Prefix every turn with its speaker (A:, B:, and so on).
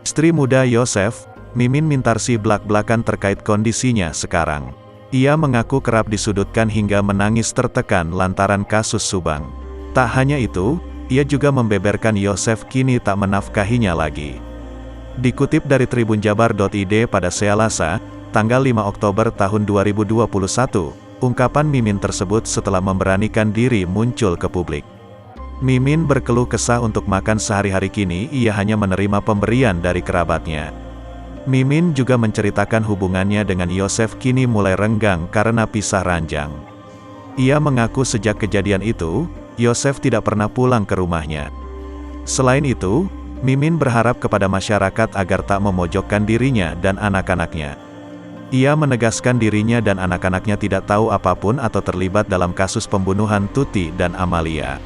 A: Istri muda Yosef, Mimin Mintarsi belak-belakan terkait kondisinya sekarang. Ia mengaku kerap disudutkan hingga menangis tertekan lantaran kasus Subang. Tak hanya itu, ia juga membeberkan Yosef kini tak menafkahinya lagi. Dikutip dari tribunjabar.id pada Selasa, tanggal 5 Oktober tahun 2021, ungkapan Mimin tersebut setelah memberanikan diri muncul ke publik. Mimin berkeluh kesah untuk makan sehari-hari kini ia hanya menerima pemberian dari kerabatnya. Mimin juga menceritakan hubungannya dengan Yosef kini mulai renggang karena pisah ranjang. Ia mengaku sejak kejadian itu, Yosef tidak pernah pulang ke rumahnya. Selain itu, Mimin berharap kepada masyarakat agar tak memojokkan dirinya dan anak-anaknya. Ia menegaskan dirinya dan anak-anaknya tidak tahu apapun atau terlibat dalam kasus pembunuhan Tuti dan Amalia.